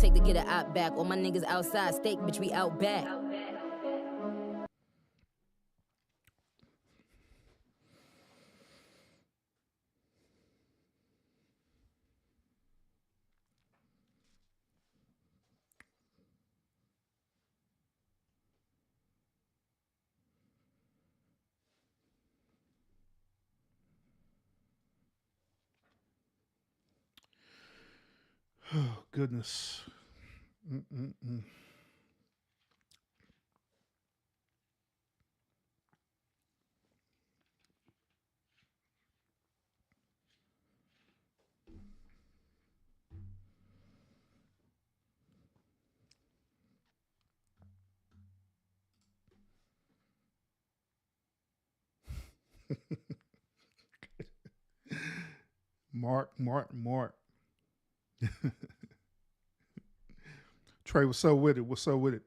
take to get a op back. All my niggas outside, steak, bitch, we out back. Oh, goodness. Mm-mm-mm. Mark. Trey, what's up with it? What's up with it?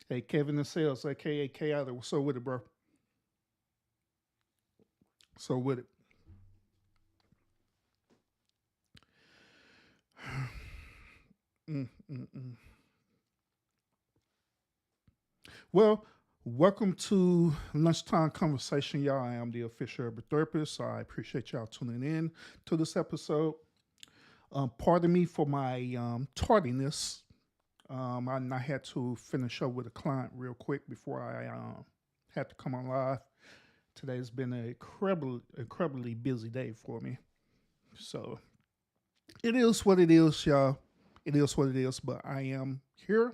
Hey, Kevin and Sales, aka K out there. What's up with it, bro? So with it. Mm-mm-mm. Well, welcome to Lunchtime Conversation, y'all. I am the official urban therapist. So I appreciate y'all tuning in to this episode. Pardon me for my tardiness. I had to finish up with a client real quick before I had to come on live. Today's been an incredibly busy day for me. So it is what it is, y'all. It is what it is, but I am here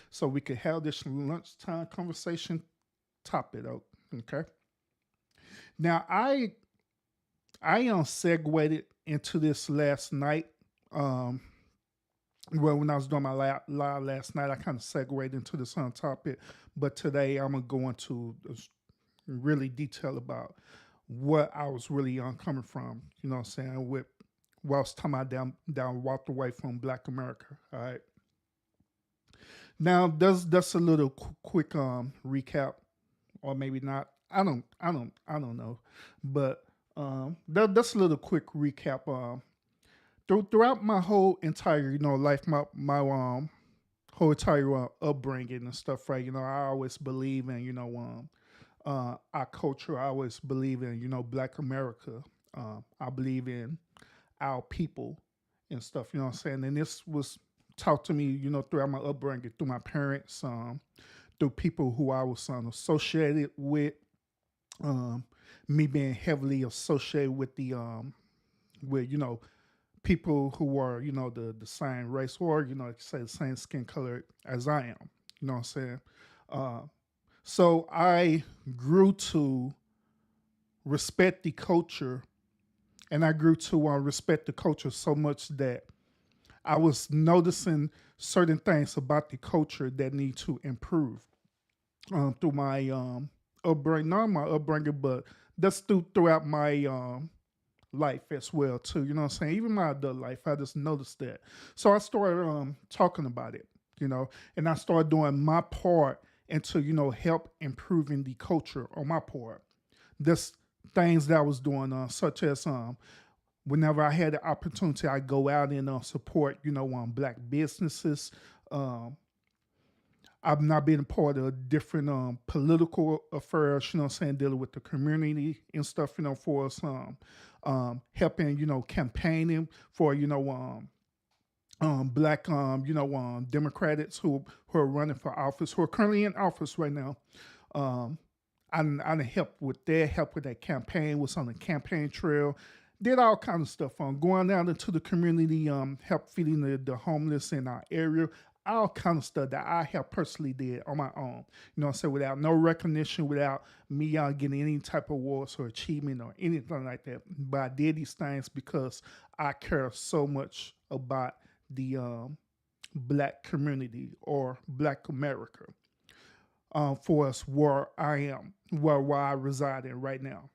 so we could have this lunchtime conversation topic out. Okay. Now I segued into this last night. Um, well, when I was doing my live last night, I kind of segued into this on topic, but today I'm gonna go into really detail about what I was really coming from. You know what I'm saying? With whilst talking about down walked away from Black America. All right. Now that's a little quick recap, or maybe not. I don't know, but that's a little quick recap. Throughout my whole entire life, my whole entire upbringing and stuff, right? I always believe in our culture. I always believe in Black America. I believe in our people and stuff. You know what I'm saying? And this was taught to me, throughout my upbringing, through my parents, through people who I was associated with. Um, Me being heavily associated with the with people who are the same race, or say the same skin color as I am. You know what I'm saying? Uh, so I grew to respect the culture, and I grew to respect the culture so much that I was noticing certain things about the culture that need to improve through my upbringing, not my upbringing, but that's throughout my life as well too. You know what I'm saying? Even my adult life, I just noticed that. So I started talking about it, and I started doing my part into help improving the culture on my part. There's things that I was doing, such as whenever I had the opportunity, I go out and support Black businesses. Um, I've not been a part of different political affairs, you know what I'm saying, dealing with the community and stuff, for us, helping, campaigning for, black, Democrats who are running for office, who are currently in office right now. Um, I done help with that campaign, was on the campaign trail, did all kinds of stuff on going out into the community, help feeding the homeless in our area, all kind of stuff that I have personally did on my own. You know what I'm saying? Without no recognition, without me getting any type of awards or achievement or anything like that. But I did these things because I care so much about the Black community or Black America, for us where I am, where I reside in right now.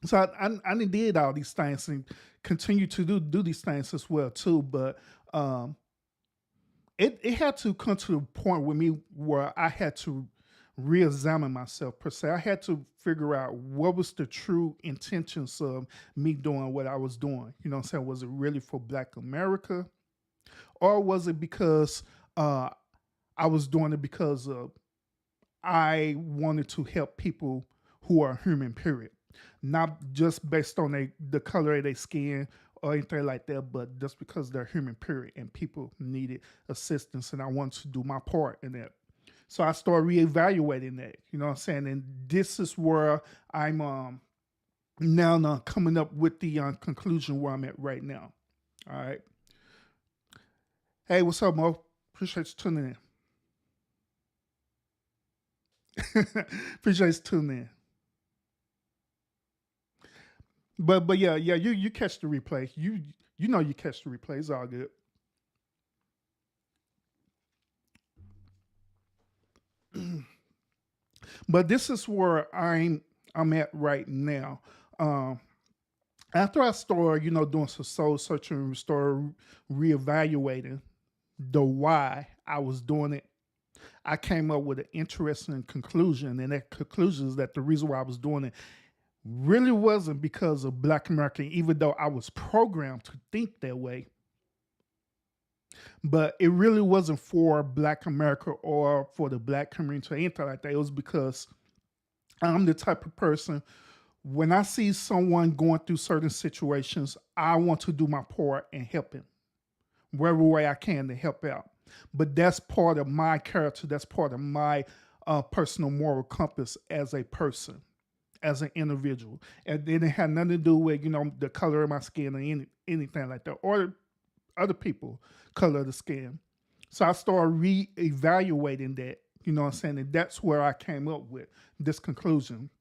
So I did all these things and continue to do these things as well too. But um, it had to come to the point with me where I had to re-examine myself per se. I had to figure out what was the true intentions of me doing what I was doing. You know what I'm saying? Was it really for Black America, or was it because uh, I was doing it because I wanted to help people who are human, period. Not just based on the color of their skin or anything like that, but just because they're human, period, and people needed assistance, and I wanted to do my part in that. So I started reevaluating that, you know what I'm saying? And this is where I'm now coming up with the conclusion where I'm at right now. All right. Hey, what's up, Mo? Appreciate you tuning in. Appreciate you tuning in. But yeah, you catch the replay. You know you catch the replay. It's all good. But this is where I'm at right now. Um, After I started, doing some soul searching, started reevaluating the why I was doing it. I came up with an interesting conclusion, and that conclusion is that the reason why I was doing it really wasn't because of Black America, even though I was programmed to think that way. But it really wasn't for Black America or for the Black community or anything like that. It was because I'm the type of person, when I see someone going through certain situations, I want to do my part and help him wherever way I can to help out. But that's part of my character. That's part of my personal moral compass as a person, as an individual. And it had nothing to do with, the color of my skin or anything like that, or other people color of the skin. So I started re-evaluating that, you know what I'm saying? And that's where I came up with this conclusion.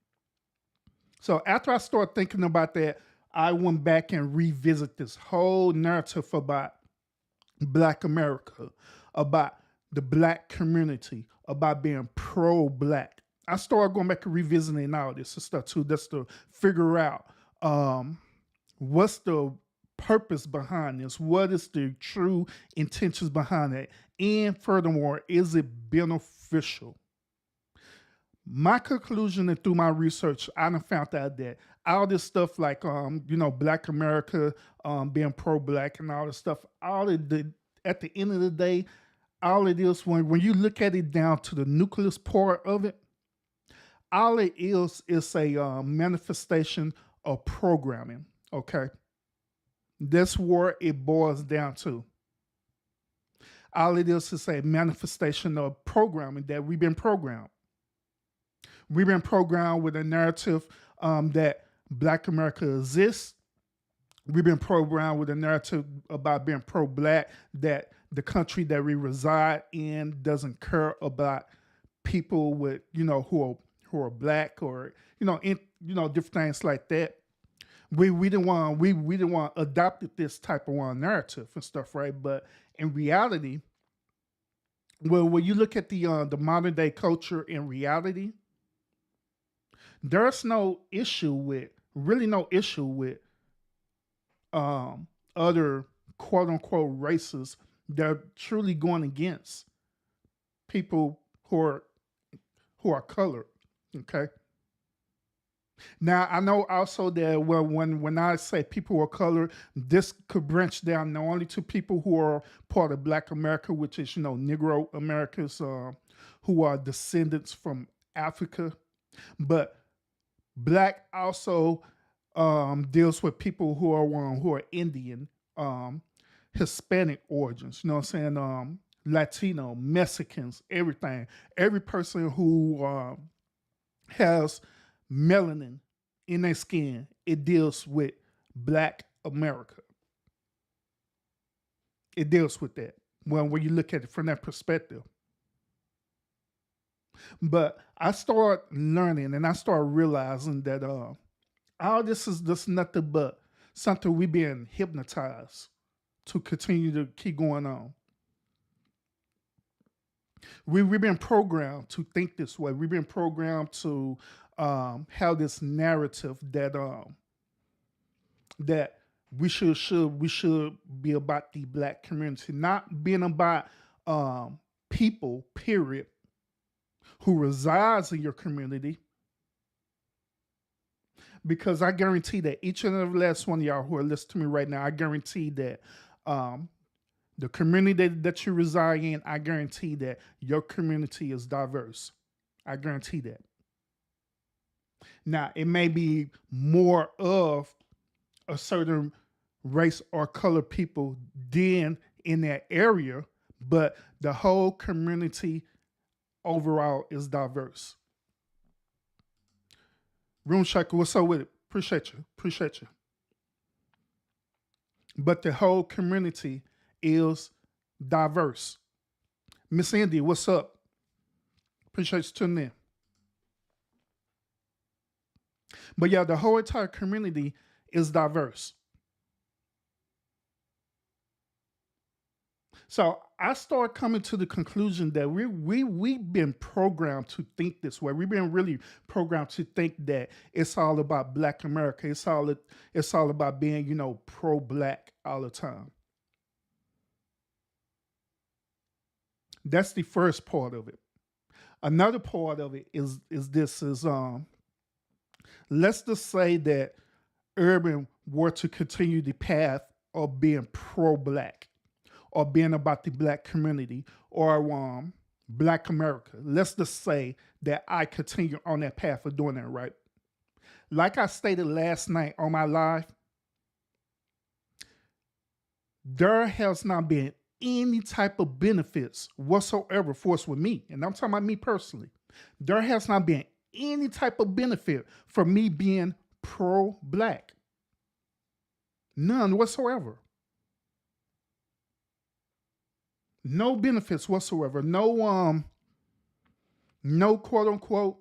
So after I started thinking about that, I went back and revisit this whole narrative about Black America, about the Black community, about being pro-Black. I started going back and revisiting all this stuff too, just to figure out what's the purpose behind this, what is the true intentions behind it, and furthermore, is it beneficial? My conclusion, and through my research, I done found out that all this stuff like Black America, being pro-Black and all this stuff, all of the at the end of the day, all it is, when you look at it down to the nucleus part of it, all it is a manifestation of programming. Okay, that's where it boils down to. All it is a manifestation of programming, that we've been programmed. We've been programmed with a narrative that Black America exists. We've been programmed with a narrative about being pro-Black, that the country that we reside in doesn't care about people with, who are Black, or different things like that. We didn't want we didn't want adopted this type of one narrative and stuff, right? But in reality, well, when you look at the modern day culture in reality, there's really no issue with other quote unquote races that are truly going against people who are colored. Okay. Now I know also that when I say people of color, this could branch down not only to people who are part of Black America, which is Negro Americans, who are descendants from Africa, but Black also deals with people who are Indian, Hispanic origins. You know what I'm saying? Latino, Mexicans, everything. Every person who has melanin in their skin, it deals with Black America. It deals with that. Well, when you look at it from that perspective. But I start learning and I start realizing that all this is just nothing but something we being hypnotized to continue to keep going on. We've been programmed to think this way. We've been programmed to have this narrative that we should be about the Black community, not being about people, period, who resides in your community, because I guarantee that each and every last one of y'all who are listening to me right now, I guarantee that um, the community that you reside in, I guarantee that your community is diverse. I guarantee that. Now, it may be more of a certain race or color people than in that area, but the whole community overall is diverse. Room Shaker, what's up with it? Appreciate you. Appreciate you. But the whole community is diverse. Miss Indy, what's up? Appreciate you tuning in. But yeah, the whole entire community is diverse. So I started coming to the conclusion that we've been programmed to think this way. We've been really programmed to think that it's all about Black America. It's all about being, pro-Black all the time. That's the first part of it. Another part of it is let's just say that Urban were to continue the path of being pro-Black or being about the Black community or Black America. Let's just say that I continue on that path of doing that, right? Like I stated last night on my live, there has not been any type of benefits whatsoever for us with me. And I'm talking about me personally. There has not been any type of benefit for me being pro-Black. None whatsoever. No benefits whatsoever. No quote unquote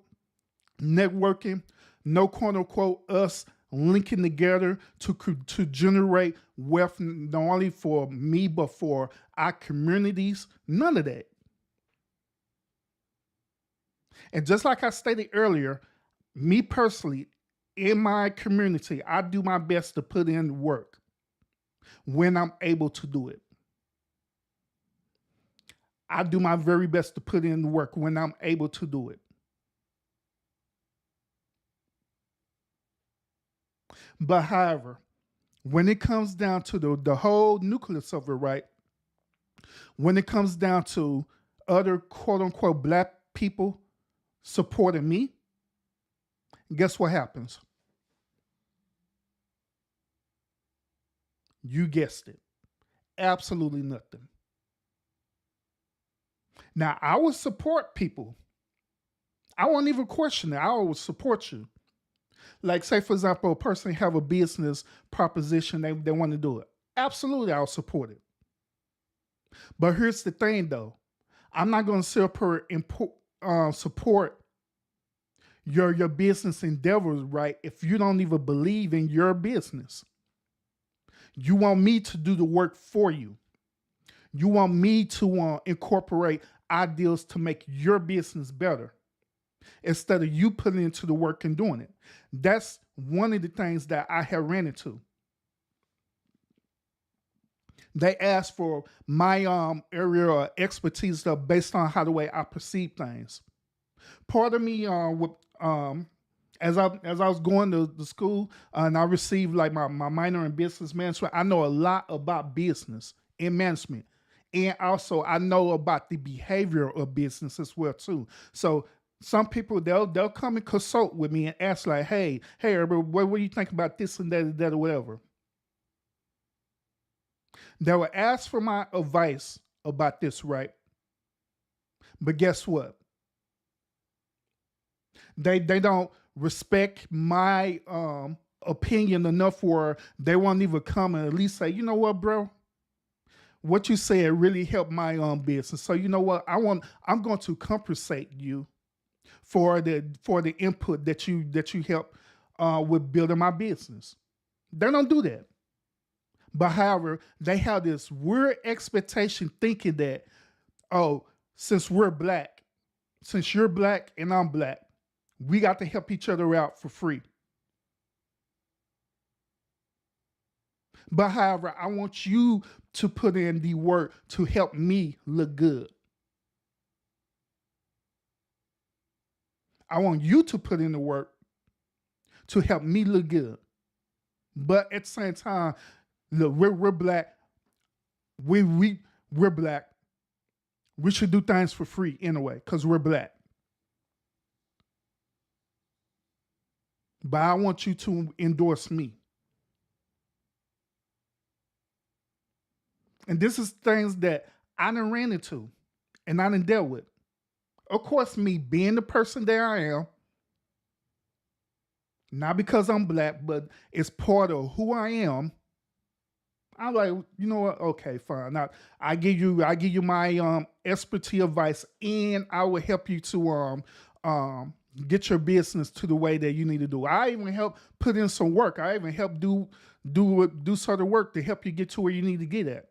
networking. No quote unquote us linking together to generate wealth not only for me but for our communities. None of that. And just like I stated earlier, me personally, in my community, I do my best to put in work when I'm able to do it. I do my very best to put in work when I'm able to do it. But however, when it comes down to the whole nucleus of it, right? When it comes down to other quote unquote Black people supporting me, guess what happens? You guessed it. Absolutely nothing. Now, I would support people. I won't even question it. I will support you. Like, say, for example, a person have a business proposition, they want to do it. Absolutely, I'll support it. But here's the thing, though. I'm not going to support your business endeavors, right, if you don't even believe in your business. You want me to do the work for you. You want me to incorporate ideas to make your business better instead of you putting into the work and doing it. That's one of the things that I have ran into. They ask for my area of expertise stuff based on how the way I perceive things. Part of me, as I was going to the school and I received like my minor in business management, I know a lot about business and management. And also I know about the behavior of business as well too. So some people they'll come and consult with me and ask like, hey, everybody, what do you think about this and that or whatever? They will ask for my advice about this, right? But guess what? They don't respect my opinion enough where they won't even come and at least say, you know what, bro? What you said really helped my business. So you know what? I'm going to compensate you for the input that you help with building my business. They don't do that. But however, they have this weird expectation thinking that, oh, since you're Black and I'm Black, we got to help each other out for free. But however, I want you to put in the work to help me look good. I want you to put in the work to help me look good. But at the same time, look, we're black. We're black. We should do things for free anyway, because we're black. But I want you to endorse me. And this is things that I done ran into and I done dealt with. Of course, me being the person that I am, not because I'm black, but it's part of who I am. I'm like, you know what? Okay, fine. Now I give you my expertise advice, and I will help you to get your business to the way that you need to do. I even help put in some work. I even help do sort of work to help you get to where you need to get at.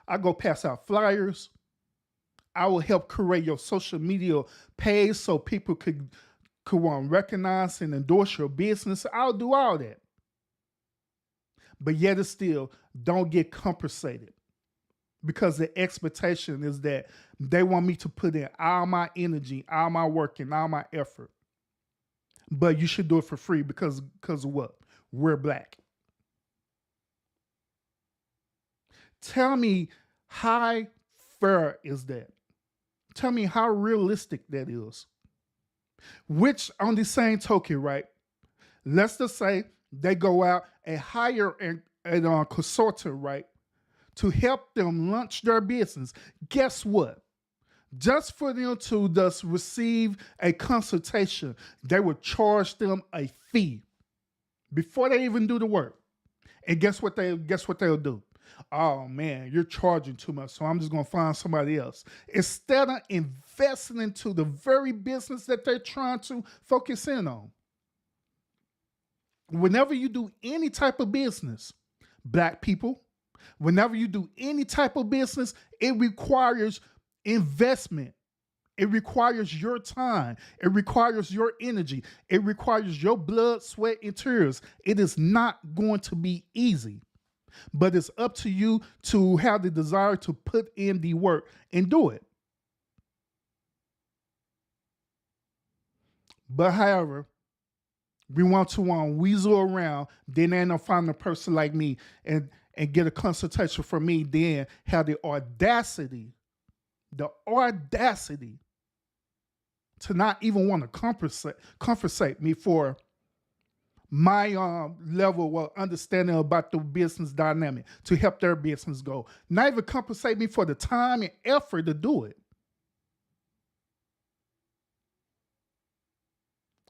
I go pass out flyers. I will help create your social media page so people could recognize and endorse your business. I'll do all that. But yet it's still, don't get compensated, because the expectation is that they want me to put in all my energy, all my work, and all my effort. But you should do it for free because of what? We're black. Tell me how fair is that? Tell me how realistic that is. Which, on the same token, right? Let's just say they go out and hire a consultant, right, to help them launch their business. Guess what? Just for them to just receive a consultation, they would charge them a fee before they even do the work. And guess what they'll do? Oh man, you're charging too much, so I'm just gonna find somebody else. Instead of investing into the very business that they're trying to focus in on. Whenever you do any type of business, black people, whenever you do any type of business, it requires investment. It requires your time. It requires your energy. It requires your blood, sweat, and tears. It is not going to be easy, but it's up to you to have the desire to put in the work and do it. But however, we want to weasel around, then end up finding a person like me and get a consultation from me, then have the audacity to not even want to compensate me for my level of understanding about the business dynamic to help their business go. Not even compensate me for the time and effort to do it.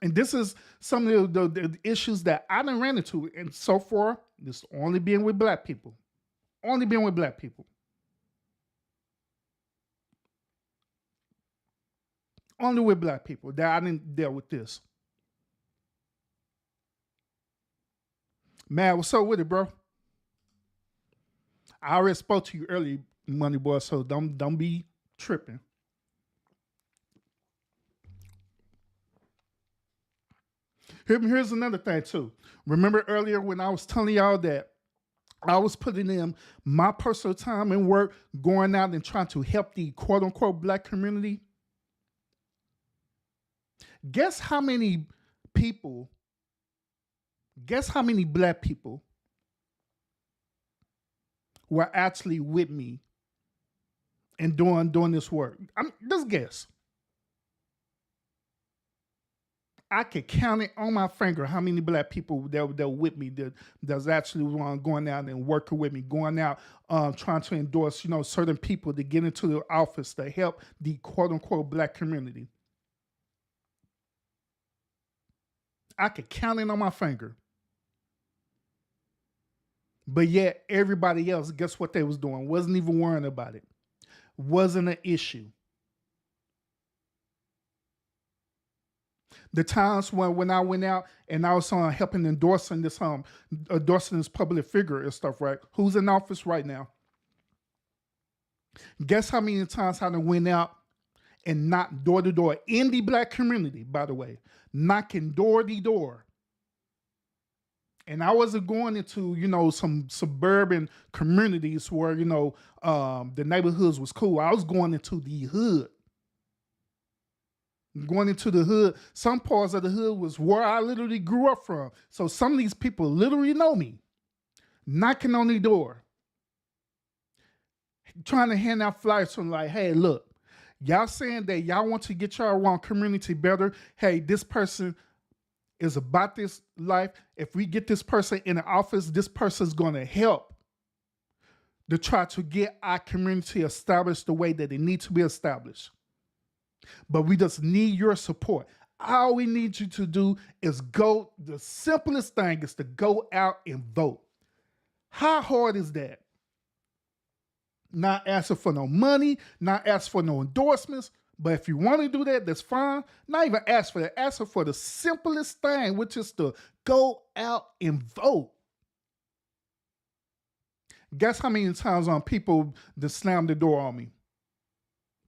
And this is some of the issues that I done ran into. And so far, this only being with black people. Only being with black people. Only with black people that I didn't deal with this. Man, what's up with it, bro? I already spoke to you early, Money Boy, so don't be tripping. Here's another thing too. Remember earlier when I was telling y'all that I was putting in my personal time and work, going out and trying to help the quote unquote black community? Guess how many black people were actually with me and doing this work? Just guess. I could count it on my finger how many black people that were with me that's actually going out and working with me, going out trying to endorse, certain people to get into the office to help the quote unquote black community. I could count it on my finger. But yet everybody else, guess what they was doing? Wasn't even worrying about it. Wasn't an issue. The times when I went out and I was helping endorsing this public figure and stuff, right? Who's in office right now? Guess how many times I went out and knocked door to door in the black community, by the way, knocking door to door. And I wasn't going into, some suburban communities where, the neighborhoods was cool. I was going into the hood. going into the hood. Some parts of the hood was where I literally grew up from. So some of these people literally know me, knocking on the door, trying to hand out flyers from like, hey, look, y'all saying that y'all want to get y'all community better. Hey, this person is about this life. If we get this person in the office, this person's going to help to try to get our community established the way that it needs to be established. But we just need your support. All we need you to do is go, the simplest thing is to go out and vote. How hard is that? Not asking for no money, not asking for no endorsements. But if you want to do that, that's fine. Not even ask for that. Ask for the simplest thing, which is to go out and vote. Guess how many times people that slammed the door on me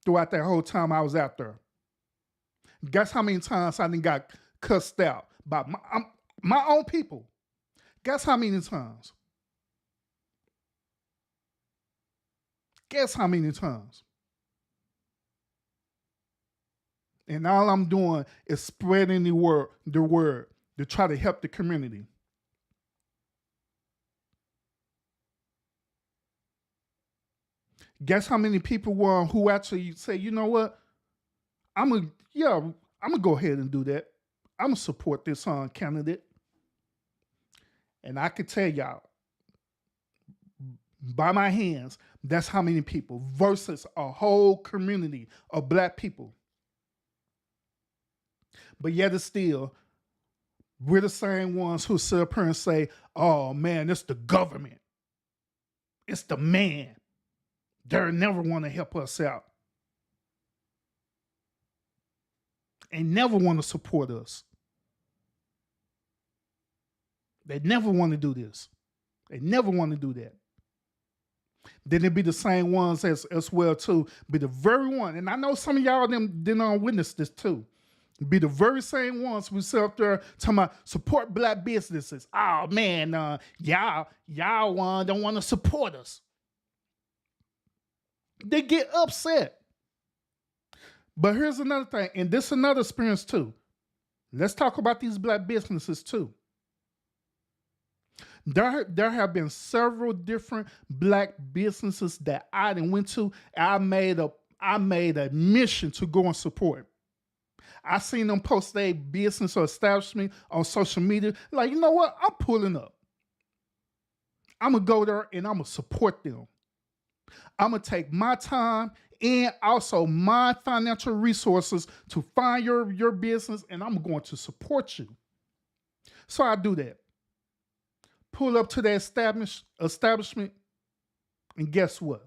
throughout that whole time I was out there? Guess how many times I done got cussed out by my own people? Guess how many times? Guess how many times? And all I'm doing is spreading the word to try to help the community. Guess how many people were who actually say, you know what? I'm gonna go ahead and do that. I'm gonna support this candidate. And I could tell y'all, by my hands, that's how many people versus a whole community of black people. But yet it's still, we're the same ones who sit up here and say, oh man, it's the government. It's the man. They'll never want to help us out. And never want to support us. They never want to do this. They never want to do that. Then it be the same ones as well too. Be the very one, and I know some of y'all didn't witness this too. Be the very same ones who sit up there talking about support black businesses. Oh man, y'all don't want to support us. They get upset. But here's another thing, and this is another experience too. Let's talk about these black businesses too. There have been several different black businesses that I went to. I made a mission to go and support. I seen them post their business or establishment on social media. Like, you know what? I'm pulling up. I'm going to go there and I'm going to support them. I'm going to take my time and also my financial resources to find your business, and I'm going to support you. So I do that. Pull up to the establishment, and guess what?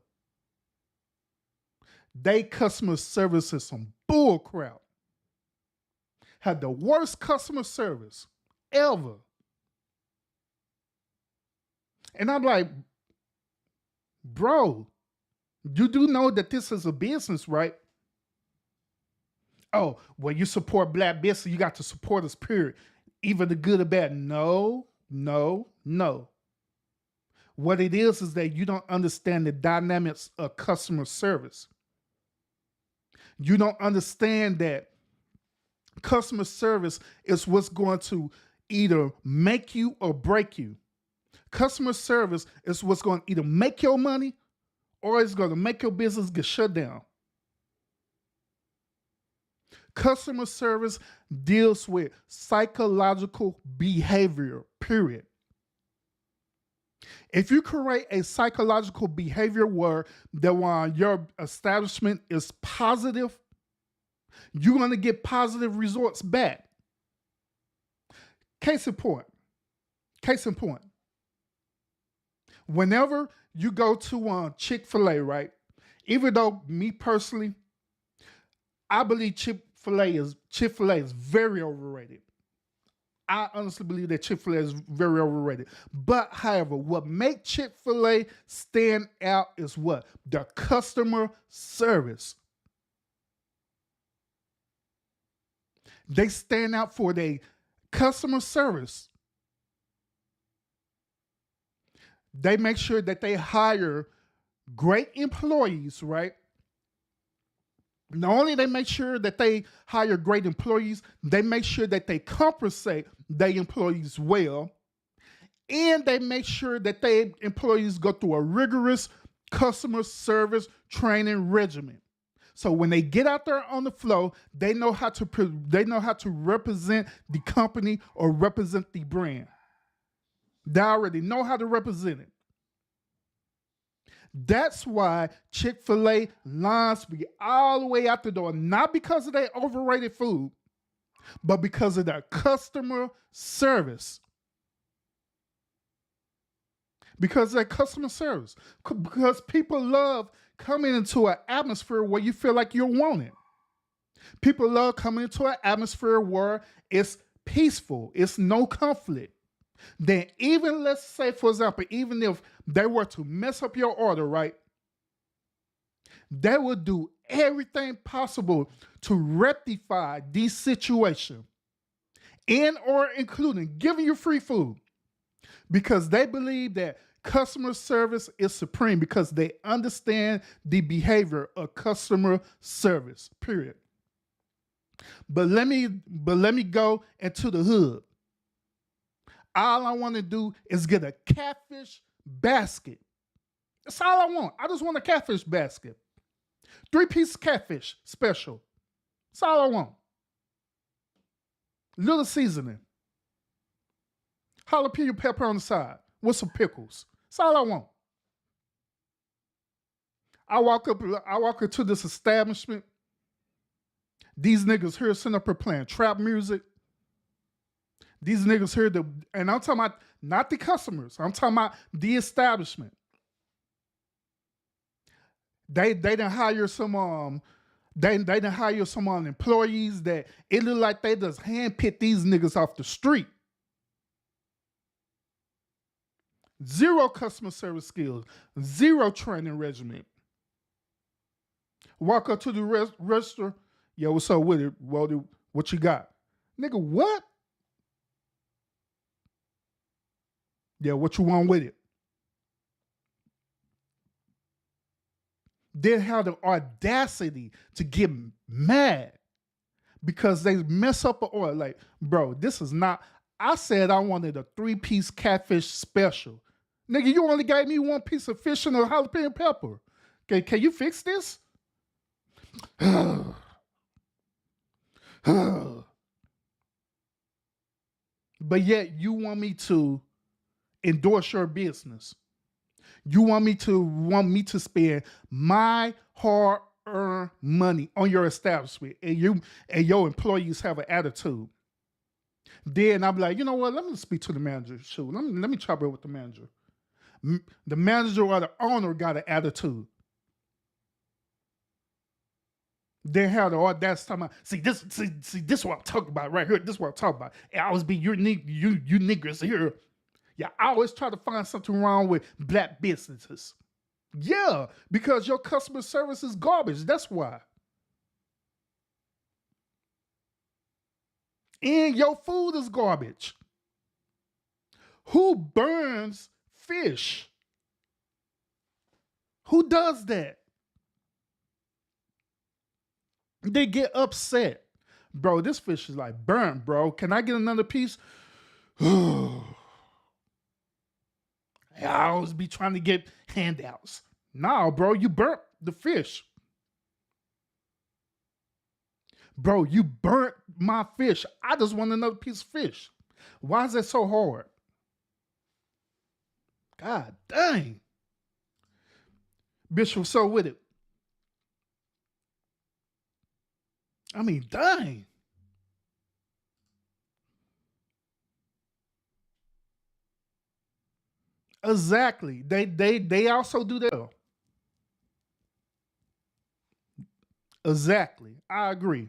They customer service is some bull crap. Had the worst customer service ever. And I'm like, bro, you do know that this is a business, right? Oh, well, you support black business, you got to support us, period. Either the good or bad. No. What it is that you don't understand the dynamics of customer service. You don't understand that customer service is what's going to either make you or break you. Customer service is what's going to either make your money or it's going to make your business get shut down. Customer service deals with psychological behavior, period. If you create a psychological behavior where your establishment is positive, you're going to get positive results back. Case in point. Whenever you go to Chick-fil-A, right? Even though me personally, I believe Chick-fil-A is very overrated. I honestly believe that Chick-fil-A is very overrated. But however, what makes Chick-fil-A stand out is what? The customer service. They stand out for their customer service. They make sure that they hire great employees, right? Not only they make sure that they hire great employees, they make sure that they compensate their employees well, and they make sure that their employees go through a rigorous customer service training regimen. So when they get out there on the floor, they know how to represent the company or represent the brand. They already know how to represent it. That's why Chick-fil-A lines be all the way out the door, not because of their overrated food, but because of their customer service. Because of their customer service. Because people love coming into an atmosphere where you feel like you're wanted. People love coming into an atmosphere where it's peaceful, it's no conflict. Then even, let's say, for example, even if they were to mess up your order, right? They would do everything possible to rectify this situation, and or including giving you free food, because they believe that customer service is supreme, because they understand the behavior of customer service, period. But let me go into the hood. All I want to do is get a catfish basket. That's all I want. I just want a catfish basket. 3-piece catfish special. That's all I want. Little seasoning. Jalapeno pepper on the side with some pickles. That's all I want. I walk into this establishment. These niggas here sitting up here playing trap music. These niggas here, and I'm talking about not the customers. I'm talking about the establishment. They didn't hire some they didn't hire some employees that it looked like they just handpicked these niggas off the street. Zero customer service skills, zero training regimen. Walk up to the register. Yo, what's up with it? Well, what you got? Nigga, what? Yeah, what you want with it? They have the audacity to get mad because they mess up an order. Like, bro, this is not. I said I wanted a 3-piece catfish special. Nigga, you only gave me 1 piece of fish and a jalapeno pepper. Okay, can you fix this? But yet you want me to endorse your business. You want me to spend my hard-earned money on your establishment, and your employees have an attitude. Then I'm like, you know what? Let me speak to the manager. Shoot, let me chop it with the manager. The manager or the owner got an attitude. They have the audacity talking about, see this is what I'm talking about right here. This is what I'm talking about. And I always be you niggers here. Yeah, I always try to find something wrong with black businesses. Yeah, because your customer service is garbage. That's why. And your food is garbage. Who burns fish? Who does that? They get upset. Bro, this fish is like burnt, bro. Can I get another piece? I always be trying to get handouts. Nah, bro, you burnt the fish. Bro, you burnt my fish. I just want another piece of fish. Why is that so hard? God dang. Bishop, so with it. I mean, dang. Exactly. They also do that. Exactly. I agree.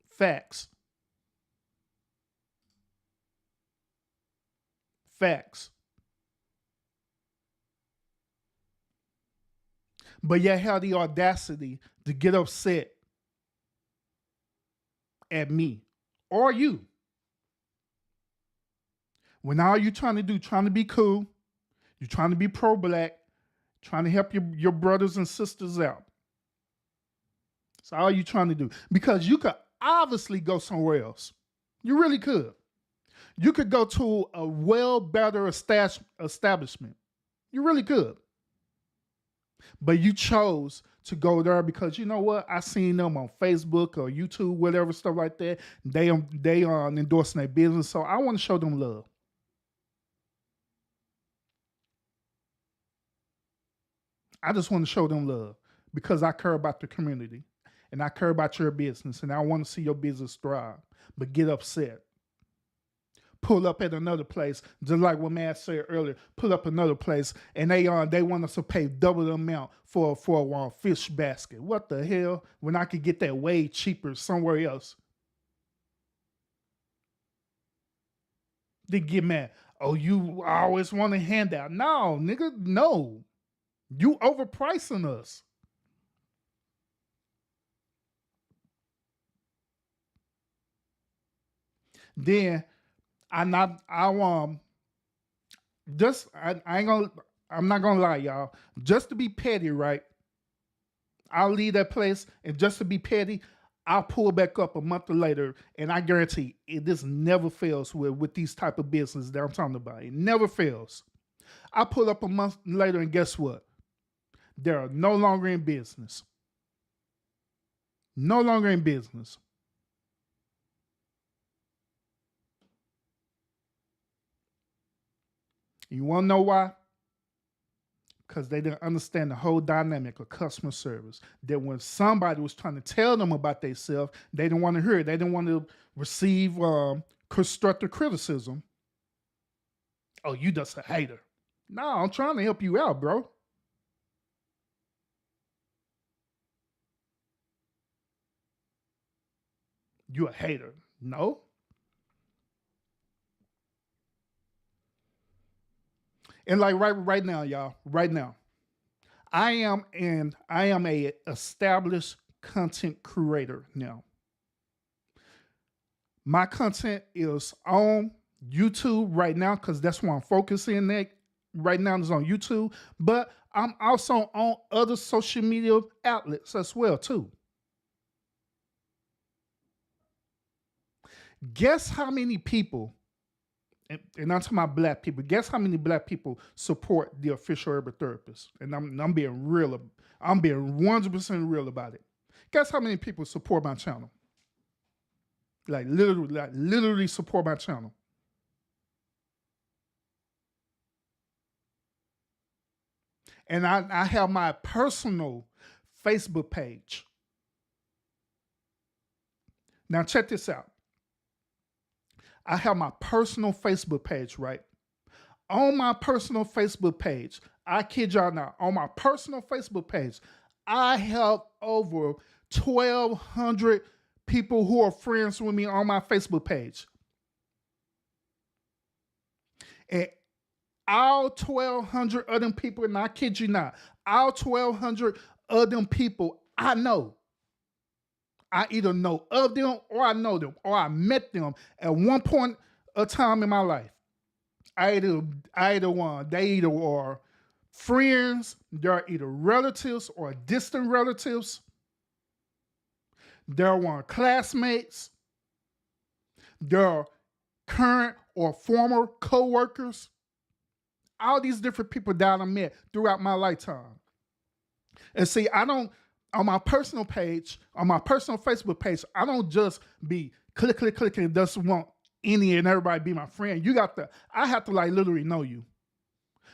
Facts. Facts. But yet have the audacity to get upset at me or you. When all you trying to do, trying to be cool, you're trying to be pro-black, trying to help your brothers and sisters out. So all you trying to do, because you could obviously go somewhere else. You really could. You could go to a well better establishment. You really could. But you chose to go there because you know what? I seen them on Facebook or YouTube, whatever stuff like that. They are endorsing their business, so I want to show them love. I just want to show them love because I care about the community and I care about your business and I want to see your business thrive. But get upset. Pull up at another place, just like what Matt said earlier. Pull up another place, and they want us to pay double the amount for a fish basket. What the hell? When I could get that way cheaper somewhere else. They get mad. Oh, you always want a handout? No, nigga, no. You overpricing us. Then I just I ain't gonna I'm not gonna lie, y'all. Just to be petty, right? I'll leave that place, and just to be petty, I'll pull back up a month later, and I guarantee this never fails with these type of business that I'm talking about. It never fails. I pull up a month later, and guess what? They're no longer in business. No longer in business. You want to know why? Because they didn't understand the whole dynamic of customer service. That when somebody was trying to tell them about themselves, they didn't want to hear it. They didn't want to receive constructive criticism. Oh, you just a hater. No, I'm trying to help you out, bro. You a hater. No. And like right now, y'all, right now, I am a established content creator now. My content is on YouTube right now because that's where I'm focusing at right now is on YouTube. But I'm also on other social media outlets as well too. Guess how many people, and I'm talking about black people. Guess how many black people support the official urban therapist? And I'm being real. I'm being 100% real about it. Guess how many people support my channel? Like literally support my channel. And I have my personal Facebook page. Now check this out. I have my personal Facebook page, right? On my personal Facebook page, I kid y'all not, on my personal Facebook page, I have over 1,200 people who are friends with me on my Facebook page. And all 1,200 of them people, and I kid you not, all 1,200 of them people I know. I either know of them or I know them or I met them at one point of time in my life. They either are friends, they're either relatives or distant relatives. They're one classmates. They're current or former co-workers. All these different people that I met throughout my lifetime. And see, I don't on my personal page, on my personal Facebook page, I don't just be click and just want any and everybody be my friend. I have to like literally know you.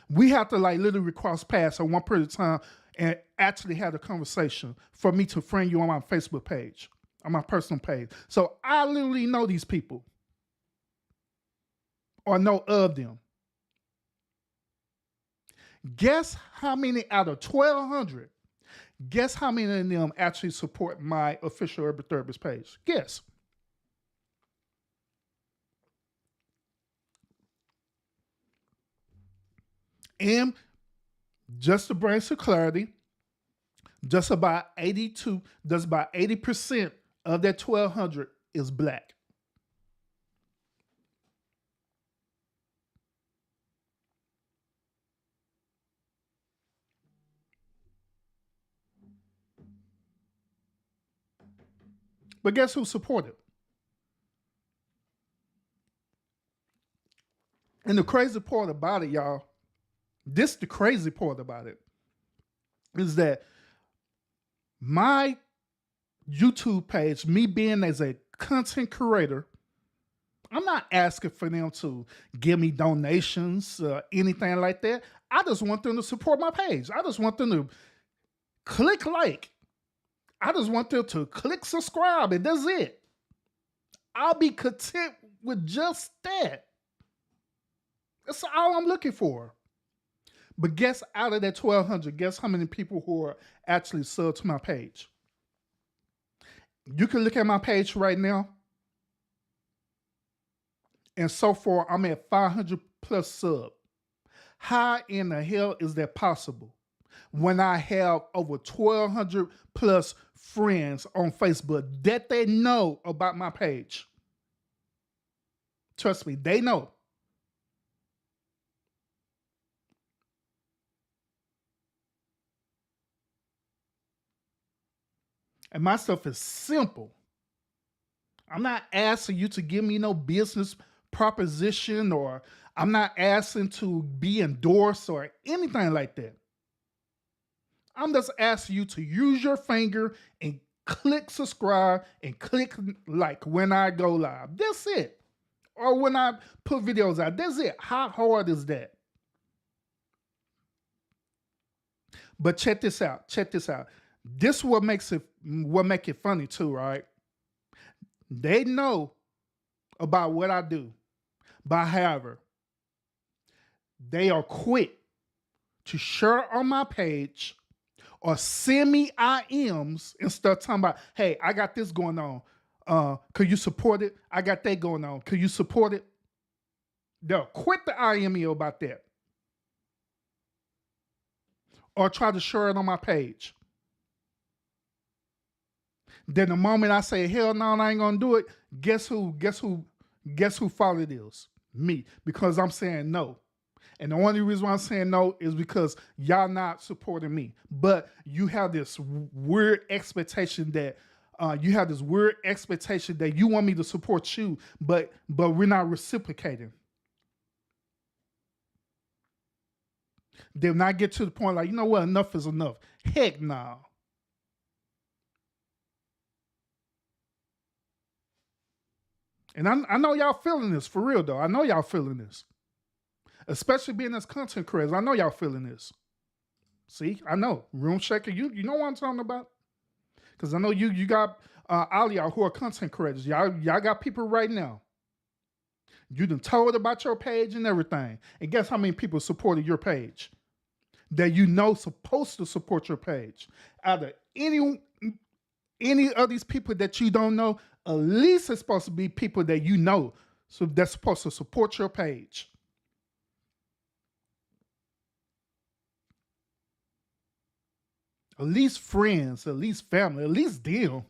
We have to like literally cross paths at one period of time and actually have a conversation for me to friend you on my Facebook page, on my personal page. So I literally know these people or know of them. Guess how many out of 1,200, guess how many of them actually support my official urban therapist page? Guess. And just to bring some clarity, just about 80% of that 1,200 is black. But guess who supported? And the crazy part about it, y'all, this the crazy part about it, is that my YouTube page, me being as a content creator, I'm not asking for them to give me donations or anything like that. I just want them to support my page. I just want them to click like. I just want them to click subscribe, and that's it. I'll be content with just that. That's all I'm looking for. But guess out of that 1,200, guess how many people who are actually subbed to my page? You can look at my page right now. And so far, I'm at 500 plus sub. How in the hell is that possible when I have over 1,200 plus friends on Facebook that they know about my page? Trust me, they know. And my stuff is simple. I'm not asking you to give me no business proposition, or I'm not asking to be endorsed or anything like that. I'm just asking you to use your finger and click subscribe and click like when I go live. That's it. Or when I put videos out. That's it. How hard is that? But check this out. Check this out. This what make it funny too, right? They know about what I do. But however, they are quick to share on my page or send me IMs and start talking about, hey, I got this going on. Could you support it? I got that going on. Could you support it? They'll quick to IM me about that. Or try to share it on my page. Then the moment I say, hell no, I ain't gonna do it, guess who fault it is? Me. Because I'm saying no. And the only reason why I'm saying no is because y'all not supporting me. But you have this weird expectation that you want me to support you, but we're not reciprocating. Then I get to the point like, you know what, enough is enough. Heck no. And I know y'all feeling this, for real though. I know y'all feeling this. Especially being as content creators. I know y'all feeling this. See, I know. Room shaker, you know what I'm talking about? Because I know you got all y'all who are content creators. Y'all got people right now. You done told about your page and everything. And guess how many people supported your page? That you know supposed to support your page. Out of any of these people that you don't know, at least it's supposed to be people that you know. So that's supposed to support your page. At least friends, at least family, at least them.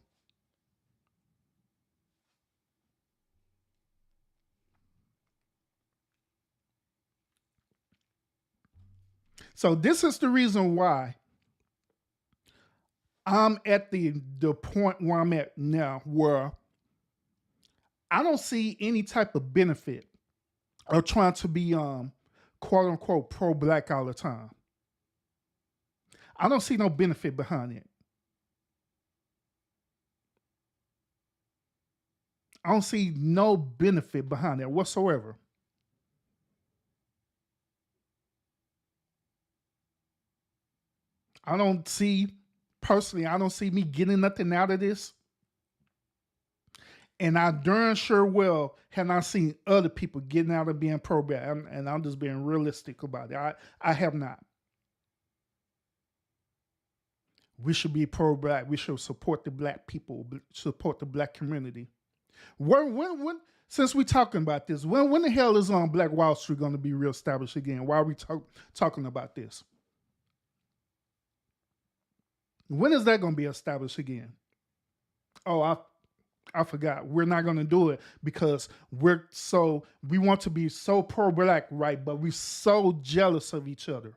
So this is the reason why I'm at the point where I'm at now, where I don't see any type of benefit of trying to be quote unquote pro-black all the time. I don't see no benefit behind it. I don't see no benefit behind it whatsoever. I don't see me getting nothing out of this. And I darn sure well have not seen other people getting out of being pro-black. And I'm just being realistic about it. I have not. We should be pro-black. We should support the black people, support the black community. When since we talking about this, when the hell is Black Wall Street going to be reestablished again? Why are we talking about this? When is that going to be established again? Oh, I forgot. We're not going to do it because we want to be so pro-black, right? But we're so jealous of each other.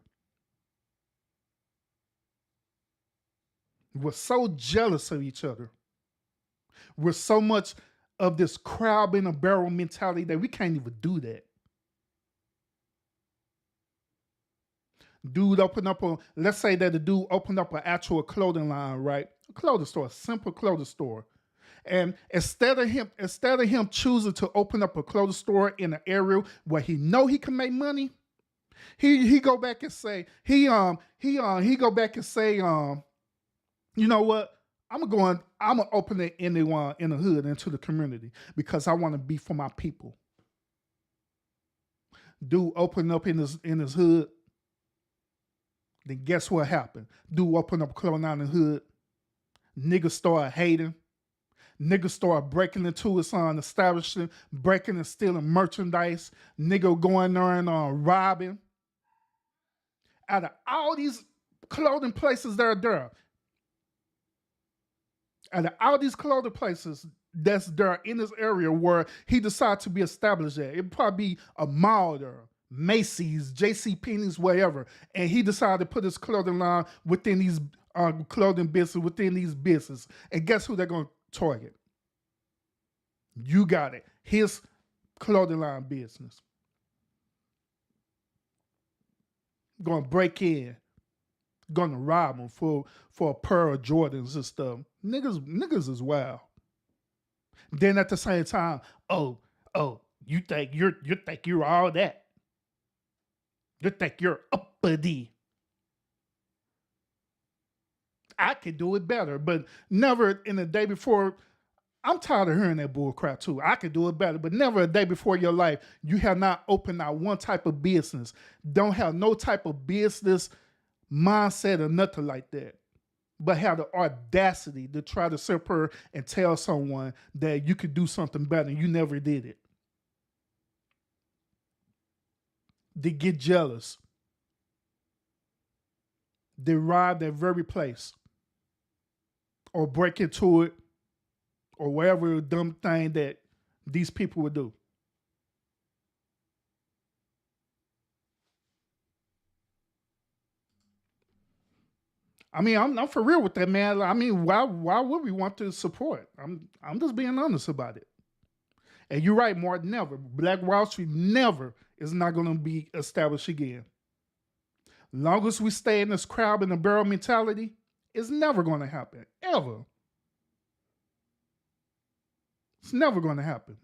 We're so jealous of each other. We're so much of this crab in a barrel mentality that we can't even do that. Dude opened up a, let's say that the dude opened up an actual clothing line, right? A clothing store, a simple clothing store. And instead of him choosing to open up a clothing store in an area where he know he can make money, he go back and say he go back and say you know what, I'm gonna open it in the hood into the community because I want to be for my people. Dude opened up in his hood. Then guess what happened? Dude opened up clothing line in the hood. Niggas started hating. Niggas started breaking into his establishment, breaking and stealing merchandise. Nigga going there and robbing. Out of all these clothing places that are there, out of all these clothing places that's there in this area where he decided to be established at, it'd probably be a mall there, Macy's, J.C. Penney's, wherever. And he decided to put his clothing line within these clothing business, within these businesses. And guess who they're going to target? You got it. His clothing line business. Going to break in. Going to rob him for a pair of Jordans and stuff. Niggas is wild. Then at the same time, oh, you think you're all that. You think you're uppity. I could do it better, but never in the day before. I'm tired of hearing that bull crap too. I could do it better, but never a day before your life you have not opened out one type of business. Don't have no type of business mindset or nothing like that. But have the audacity to try to sit here and tell someone that you could do something better and you never did it. They get jealous. They rob that very place or break into it or whatever dumb thing that these people would do. I mean, I'm for real with that, man. I mean, why would we want to support? I'm just being honest about it. And you're right, Martin. Never Black Wall Street never is not going to be established again. Long as we stay in this crab in the barrel mentality, it's never going to happen ever. It's never going to happen.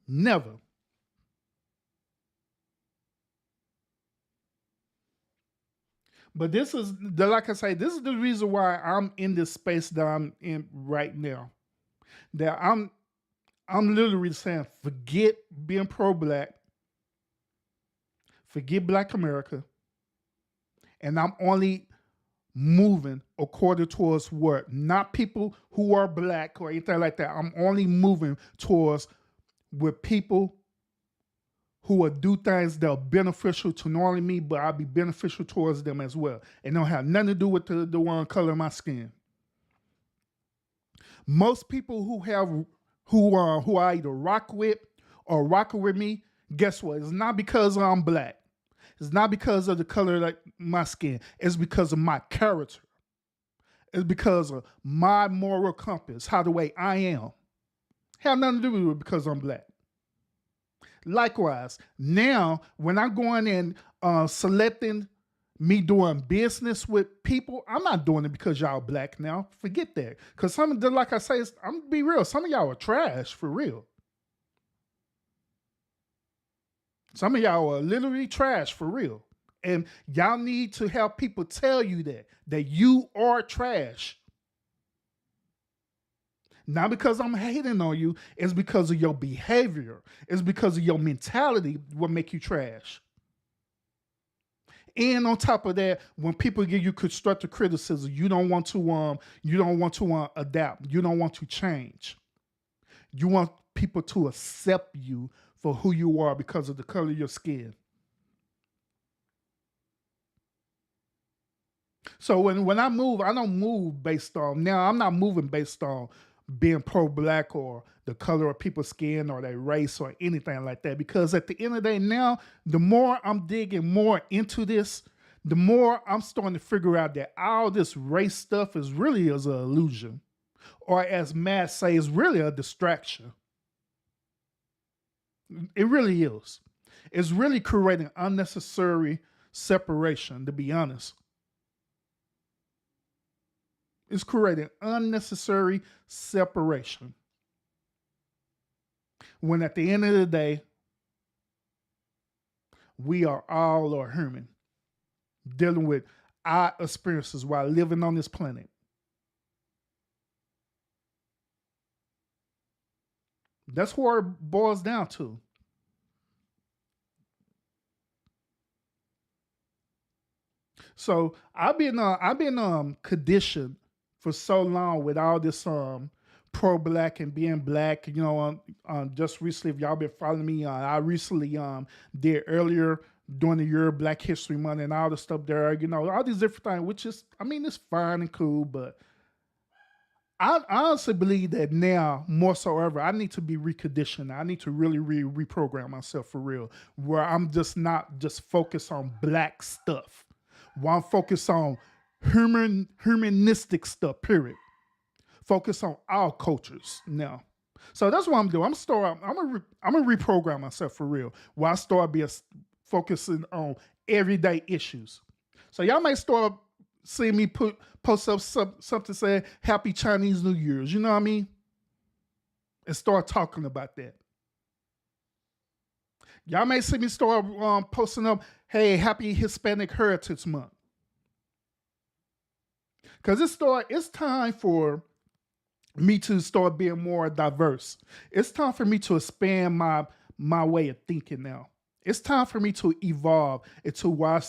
Never. But this is like I say, this is the reason why I'm in this space that I'm in right now. That I'm literally saying, forget being pro-black, forget Black America, and I'm only moving according towards what? Not people who are black or anything like that. I'm only moving towards with people who will do things that are beneficial to not only me, but I'll be beneficial towards them as well. And don't have nothing to do with the one color of my skin. Most people who I either rock with or rock with me, guess what? It's not because I'm black. It's not because of the color of my skin. It's because of my character. It's because of my moral compass, how the way I am. Have nothing to do with it because I'm black. Likewise, now when I'm going and selecting me doing business with people, I'm not doing it because y'all black now. Forget that. Because some of them, like I say, I'm gonna be real. Some of y'all are trash for real. Some of y'all are literally trash for real. And y'all need to have people tell you that you are trash. Not because I'm hating on you, it's because of your behavior. It's because of your mentality what make you trash. And on top of that, when people give you constructive criticism, you don't want to adapt. You don't want to change. You want people to accept you for who you are because of the color of your skin. So when I move, I don't move based on, now I'm not moving based on being pro-black or the color of people's skin or their race or anything like that. Because at the end of the day now, the more I'm digging more into this, the more I'm starting to figure out that all this race stuff is really is an illusion, or as Matt says, really a distraction. It really is. It's really creating unnecessary separation, to be honest. It's creating unnecessary separation. When at the end of the day, we are all are human, dealing with our experiences while living on this planet. That's what it boils down to. So I've been conditioned for so long with all this pro black and being black. Just recently, if y'all been following me, I recently did earlier during the year Black History Month and all the stuff there. All these different things, which is I mean it's fine and cool, but I honestly believe that now more so ever, I need to be reconditioned. I need to really reprogram myself for real, where I'm just not just focused on black stuff. Where I'm focused on humanistic stuff. Period. Focus on all cultures now. So that's what I'm doing. I'm gonna reprogram myself for real. Where I start being focusing on everyday issues. So y'all may start seeing me post up something saying Happy Chinese New Year's. You know what I mean? And start talking about that. Y'all may see me start posting up, hey, Happy Hispanic Heritage Month. Because it's time for me to start being more diverse. It's time for me to expand my way of thinking now. It's time for me to evolve into where I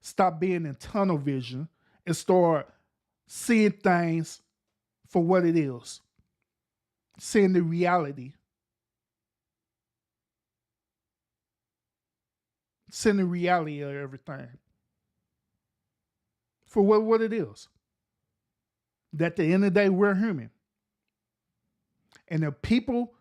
stop being in tunnel vision and start seeing things for what it is. Seeing the reality. Seeing the reality of everything. For what it is. That at the end of the day, we're human. And if people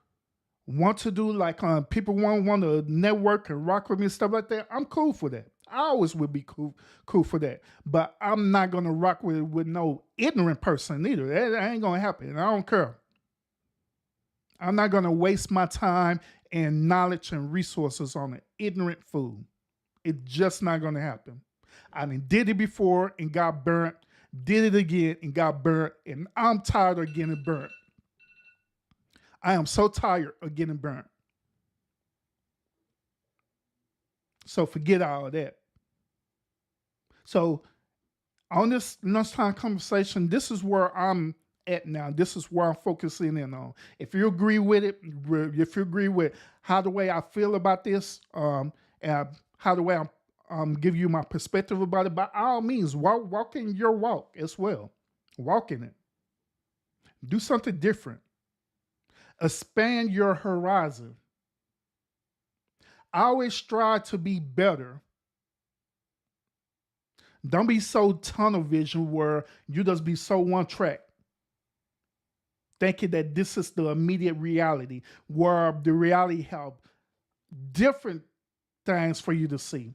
want to do like people want to network and rock with me and stuff like that, I'm cool for that. I always would be cool for that. But I'm not gonna rock with no ignorant person either. That ain't gonna happen. I don't care. I'm not gonna waste my time and knowledge and resources on an ignorant fool. It's just not gonna happen. I did it before and got burnt. Did it again and got burnt. And I'm tired of getting burnt. I am so tired of getting burnt. So forget all of that. So on this lunchtime conversation, this is where I'm at now. This is where I'm focusing in on. If you agree with it, if you agree with how the way I feel about this, and how the way I'm give you my perspective about it, by all means, walk in your walk as well. Walk in it. Do something different. Expand your horizon. Always strive to be better. Don't be so tunnel vision where you just be so one track. Thinking that this is the immediate reality, where the reality have different things for you to see.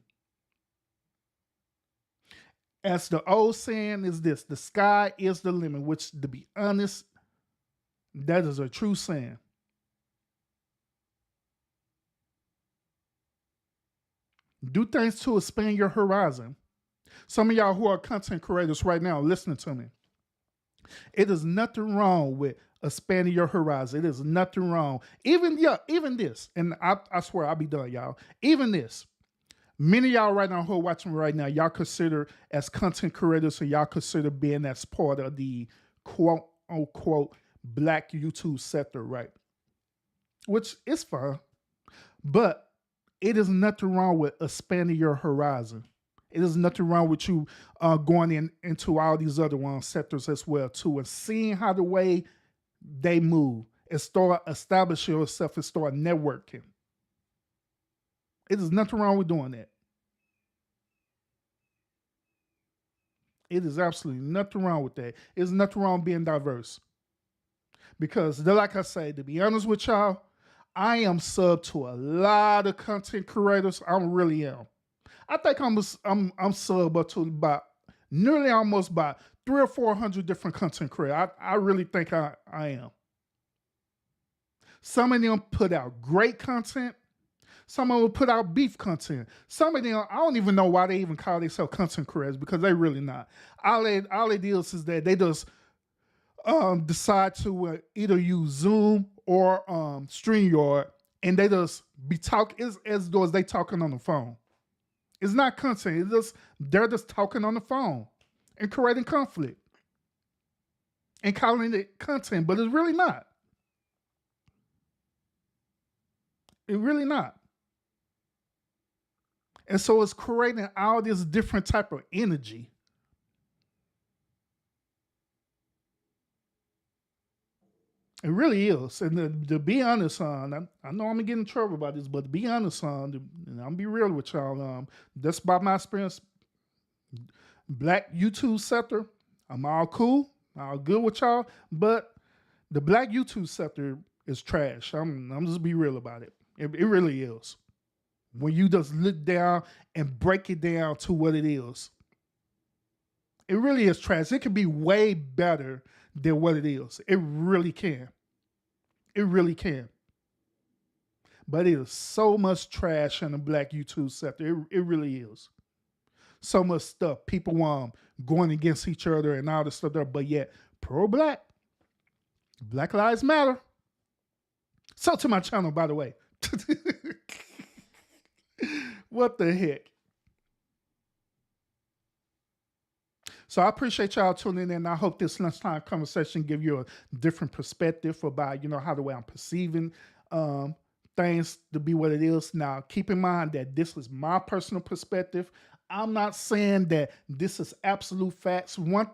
As the old saying is this, the sky is the limit, which to be honest, that is a true saying. Do things to expand your horizon. Some of y'all who are content creators right now listening to me. It is nothing wrong with expanding your horizon. It is nothing wrong. Even this, and I swear I'll be done, y'all. Even this. Many of y'all right now who are watching me right now, y'all consider as content creators, so y'all consider being as part of the quote unquote black YouTube sector, right? Which is fine. But it is nothing wrong with expanding your horizon. It is nothing wrong with you going into all these other sectors as well too, and seeing how the way they move and start establishing yourself and start networking. It is nothing wrong with doing that. It is absolutely nothing wrong with that. There's nothing wrong being diverse. Because like I say, to be honest with y'all, I am sub to a lot of content creators. I really am. I think I'm sub up to about nearly almost about 300 or 400 different content creators. I really think I am. Some of them put out great content. Some of them put out beef content. Some of them, I don't even know why they even call themselves content creators because they really not. All it is that they just decide to either use Zoom or StreamYard, and they just be talking as though they talking on the phone. It's not content. It's just they're just talking on the phone and creating conflict and calling it content, but it's really not. It's really not. And so it's creating all this different type of energy. It really is. And to be honest, I know I'm gonna get in trouble about this, but to be honest, and I'm gonna be real with y'all. That's by my experience. Black YouTube sector, I'm all cool, all good with y'all, but the black YouTube sector is trash. I'm just be real about it. It really is. When you just look down and break it down to what it is, it really is trash. It can be way better than what it is. It really can. It really can. But it is so much trash in the black YouTube sector. It really is. So much stuff. People going against each other and all this stuff there, but yet pro-black. Black Lives Matter. So to my channel, by the way. What the heck? So I appreciate y'all tuning in. I hope this lunchtime conversation give you a different perspective about, how the way I'm perceiving things to be what it is. Now, keep in mind that this is my personal perspective. I'm not saying that this is absolute facts. One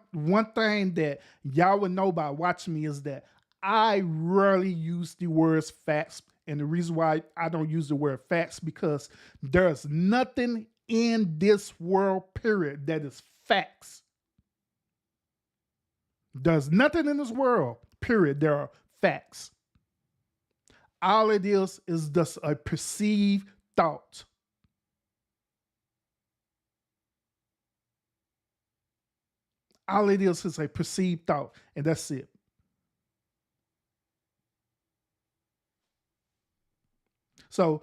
thing that y'all would know by watching me is that I rarely use the words facts. And the reason why I don't use the word facts because there's nothing in this world, period, that is facts. There's nothing in this world, period, there are facts. All it is just a perceived thought. All it is a perceived thought, and that's it. So,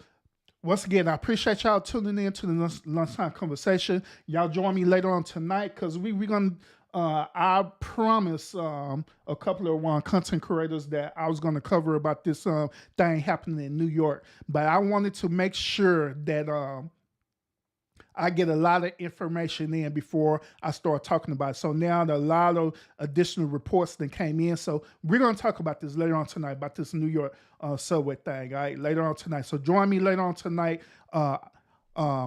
once again, I appreciate y'all tuning in to the lunchtime conversation. Y'all join me later on tonight because we're going to, I promise a couple of content creators that I was going to cover about this thing happening in New York. But I wanted to make sure that I get a lot of information in before I start talking about it. So now there are a lot of additional reports that came in. So we're going to talk about this later on tonight, about this New York subway thing, all right, later on tonight. So join me later on tonight.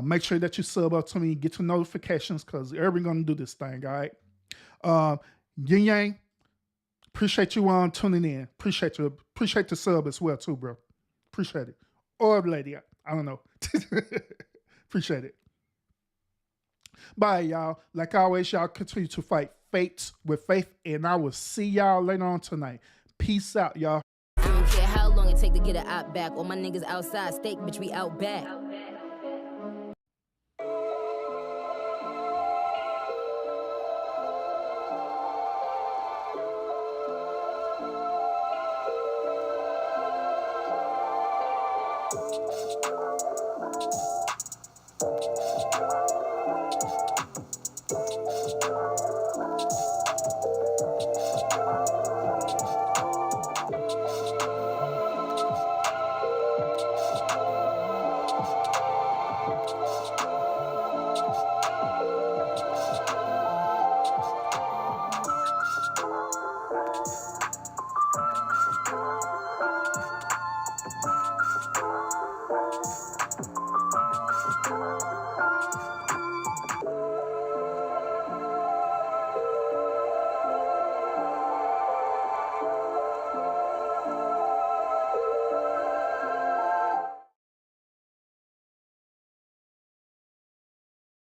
Make sure that you sub up to me, get your notifications because we're going to do this thing, all right? Yin Yang, appreciate you tuning in. Appreciate the sub as well too, bro. Appreciate it. Or lady, I don't know. Appreciate it. Bye, y'all. Like always, y'all continue to fight fates with faith, and I will see y'all later on tonight. Peace out, y'all. I don't care how long it take to get an op back. All my niggas outside, steak, bitch, we out back.